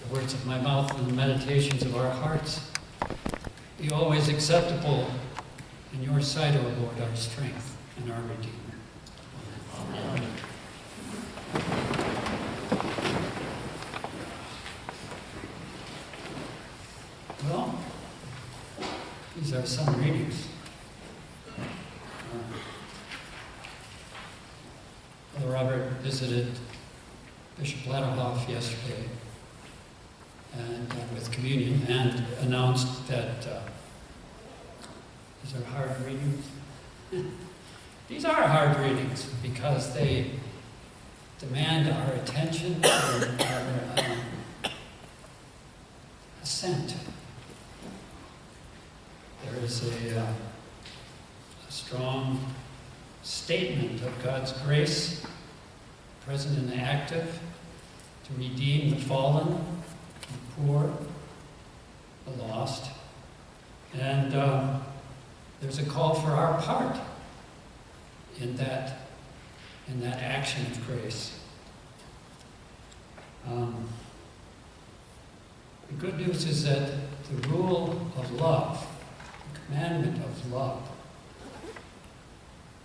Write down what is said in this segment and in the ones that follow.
the words of my mouth and the meditations of our hearts be always acceptable in your sight, O Lord, our strength and our Redeemer. Amen. Well, these are some readings. Brother Robert visited Bishop Latterhoff yesterday and with communion and announced that these are hard readings. These are hard readings because they demand our attention and our assent. There is a strong statement of God's grace, present and active, to redeem the fallen, the poor, the lost. And there's a call for our part in that action of grace. The good news is that the rule of love, the commandment of love,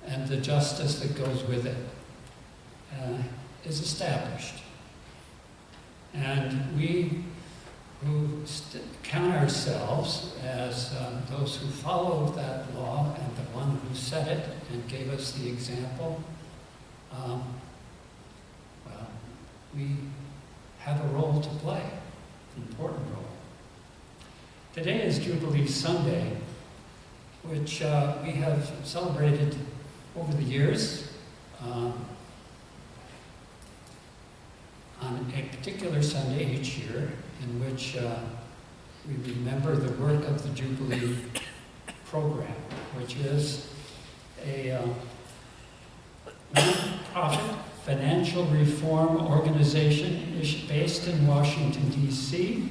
and the justice that goes with it is established. And we who count ourselves as those who follow that law and the one who set it and gave us the example, well, we have a role to play, an important role. Today is Jubilee Sunday, which we have celebrated over the years on a particular Sunday each year, in which we remember the work of the Jubilee program, which is a non-profit financial reform organization based in Washington, D.C.,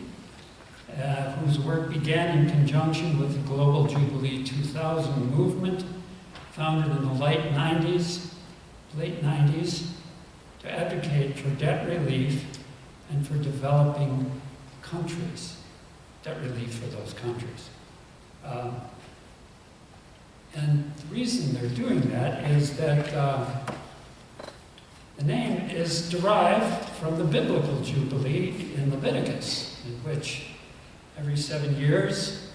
whose work began in conjunction with the Global Jubilee 2000 movement, founded in the late 90s, to advocate for debt relief and for developing countries, debt relief for those countries. And the reason they're doing that is that the name is derived from the biblical Jubilee in Leviticus, in which every 7 years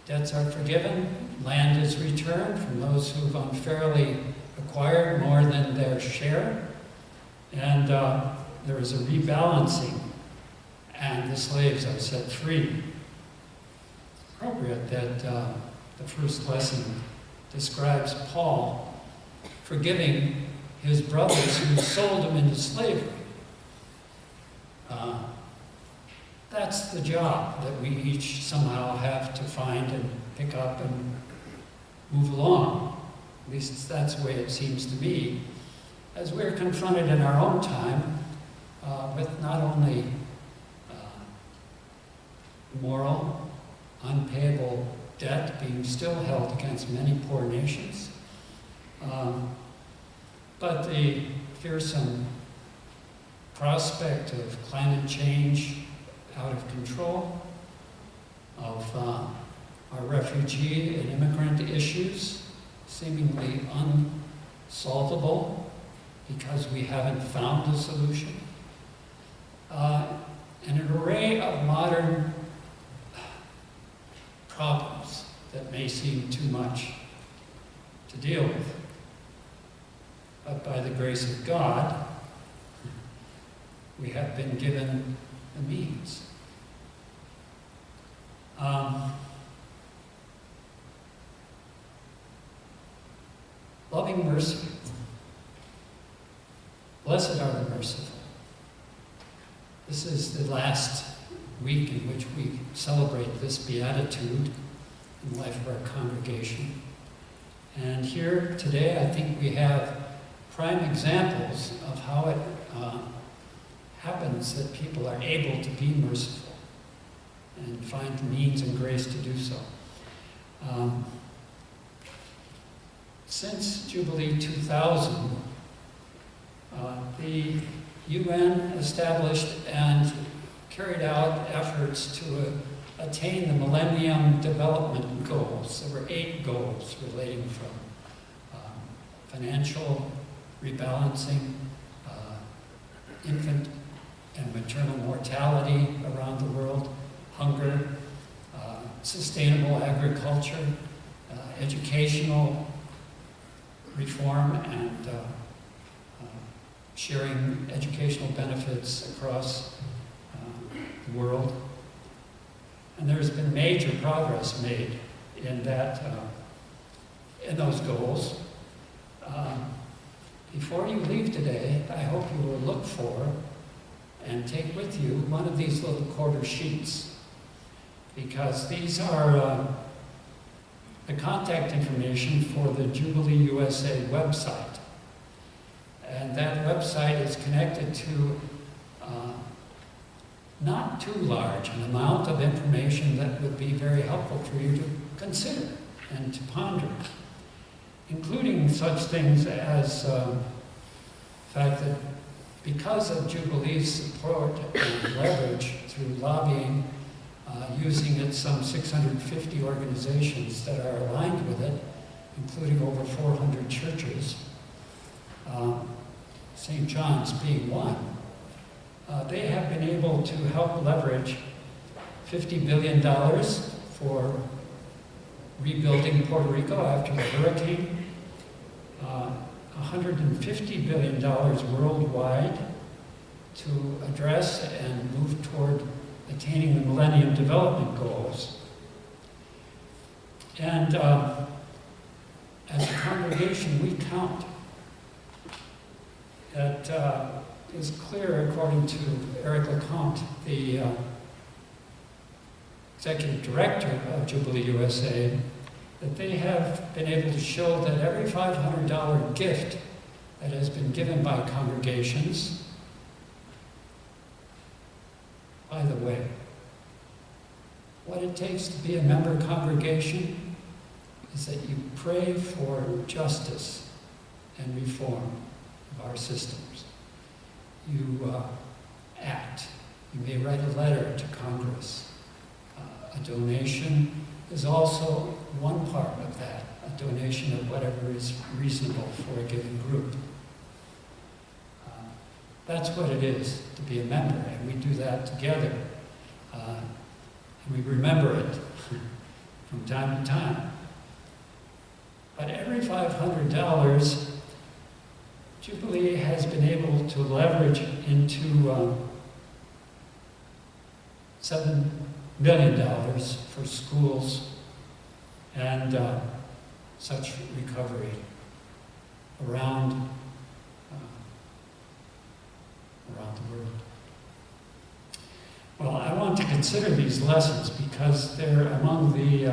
debts are forgiven, land is returned from those who've unfairly acquired more than their share, and there is a rebalancing, and the slaves are set free. It's appropriate that the first lesson describes Paul forgiving his brothers who sold him into slavery. That's the job that we each somehow have to find and pick up and move along. At least that's the way it seems to me, as we're confronted in our own time with not only moral, unpayable debt being still held against many poor nations, but the fearsome prospect of climate change out of control, of our refugee and immigrant issues seemingly unsolvable because we haven't found a solution, and an array of modern problems that may seem too much to deal with. But by the grace of God, we have been given the means. Loving mercy. Blessed are the merciful. This is the last week in which we celebrate this beatitude in the life of our congregation. And here today, I think we have prime examples of how it happens that people are able to be merciful and find the means and grace to do so. Since Jubilee 2000, the UN established and carried out efforts to attain the Millennium Development Goals. There were 8 goals relating from financial rebalancing, infant and maternal mortality around the world, hunger, sustainable agriculture, educational reform, and sharing educational benefits across the world. And there's been major progress made in in those goals. Before you leave today, I hope you will look for and take with you one of these little quarter sheets, because these are the contact information for the Jubilee USA website. And that website is connected to not too large an amount of information that would be very helpful for you to consider and to ponder, including such things as the fact that because of Jubilee's support and leverage through lobbying, using its some 650 organizations that are aligned with it, including over 400 churches, St. John's being one, they have been able to help leverage $50 billion for rebuilding Puerto Rico after the hurricane, $150 billion worldwide to address and move toward attaining the Millennium Development Goals. And as a congregation, we count. It is clear, according to Eric LeCompte, the executive director of Jubilee USA, that they have been able to show that every $500 gift that has been given by congregations, by the way, what it takes to be a member congregation is that you pray for justice and reform of our systems. You act. You may write a letter to Congress. A donation is also one part of that, a donation of whatever is reasonable for a given group. That's what it is to be a member, and we do that together. And we remember it from time to time. But every $500, Jubilee has been able to leverage into $7 million for schools and such recovery around the world. Well, I want to consider these lessons because they're among the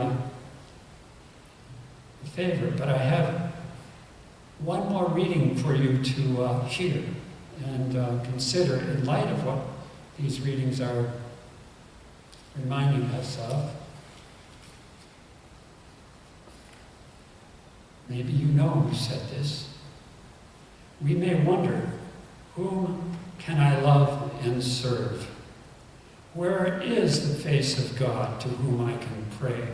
favorite, but I have one more reading for you to hear and consider in light of what these readings are reminding us of. Maybe you know who said this. We may wonder, whom can I love and serve? Where is the face of God to whom I can pray?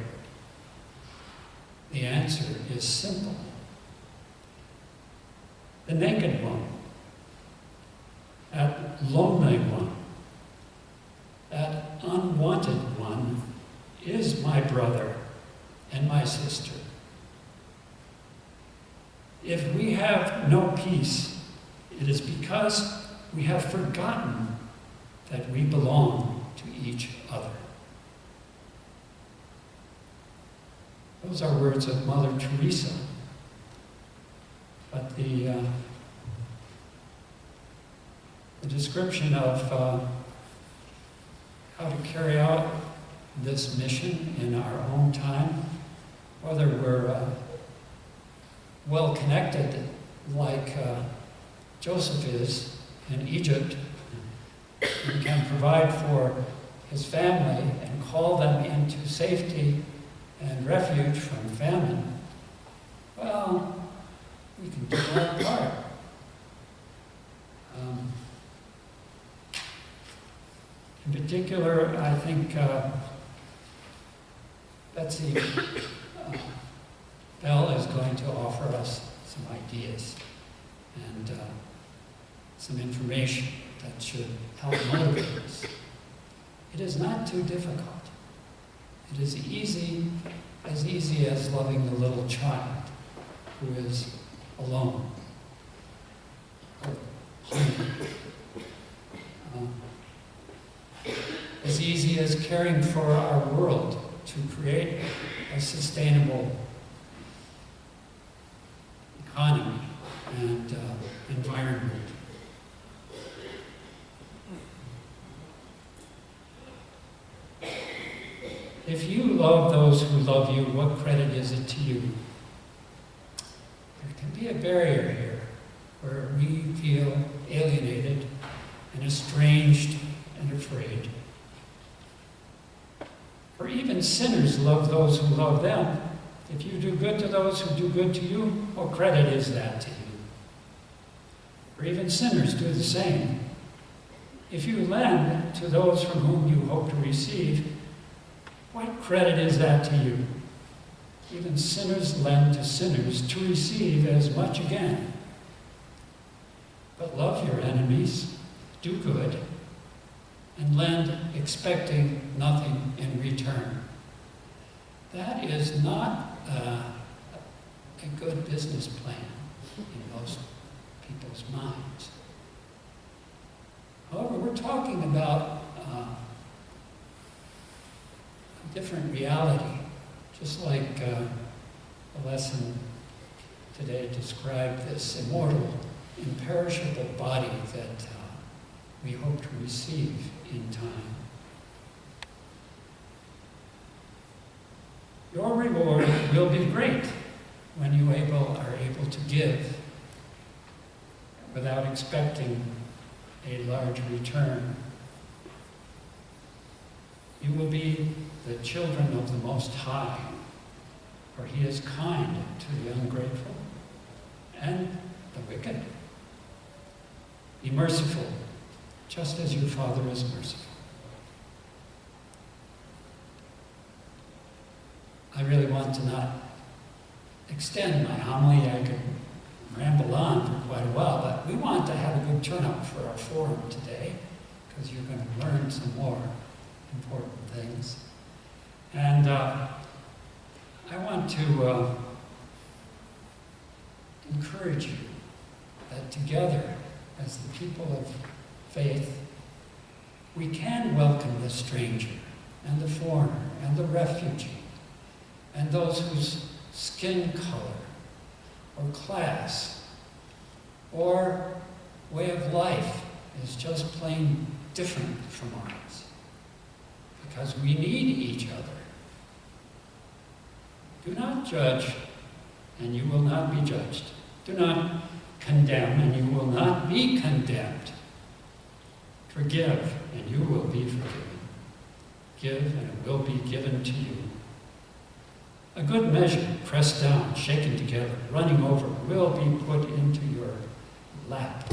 The answer is simple. The naked one, that lonely one, that unwanted one is my brother and my sister. If we have no peace, it is because we have forgotten that we belong to each other. Those are words of Mother Teresa. But the description of how to carry out this mission in our own time, whether we're well connected like Joseph is in Egypt, and can provide for his family and call them into safety and refuge from famine, well, we can do our part. particular, I think Betsy Bell is going to offer us some ideas and some information that should help motivate us. It is not too difficult. It is as easy as loving the little child who is alone or hungry. As easy as caring for our world to create a sustainable economy and environment. If you love those who love you, what credit is it to you? There can be a barrier here where we feel alienated and estranged and afraid. For even sinners love those who love them. If you do good to those who do good to you, what credit is that to you? For even sinners do the same. If you lend to those from whom you hope to receive, what credit is that to you? Even sinners lend to sinners to receive as much again. But love your enemies, do good, and lend expecting nothing in return. That is not a good business plan in most people's minds. However, we're talking about a different reality, just like the lesson today described this immortal, imperishable body that we hope to receive in time. Your reward will be great when you are able to give without expecting a large return. You will be the children of the Most High, for He is kind to the ungrateful and the wicked. Be merciful, just as your Father is merciful. I really want to not extend my homily. I could ramble on for quite a while, but we want to have a good turnout for our forum today, because you're going to learn some more important things. And I want to encourage you that together, as the people of faith, we can welcome the stranger and the foreigner and the refugee and those whose skin color or class or way of life is just plain different from ours. Because we need each other. Do not judge, and you will not be judged. Do not condemn, and you will not be condemned. Forgive, and you will be forgiven. Give, and it will be given to you. A good measure, pressed down, shaken together, running over, will be put into your lap.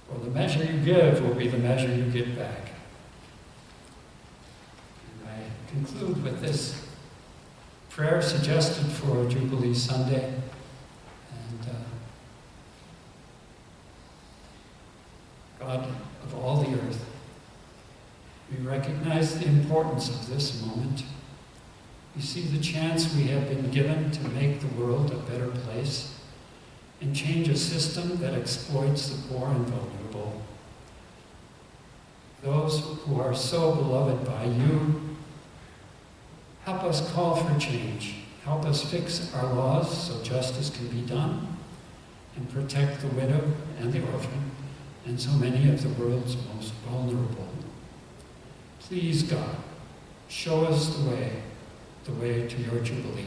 For the measure you give will be the measure you get back. And I conclude with this prayer suggested for Jubilee Sunday. And God of all the earth, we recognize the importance of this moment. We see the chance we have been given to make the world a better place and change a system that exploits the poor and vulnerable. Those who are so beloved by you, help us call for change. Help us fix our laws so justice can be done and protect the widow and the orphan and so many of the world's most vulnerable. Please, God, show us the way to your Jubilee.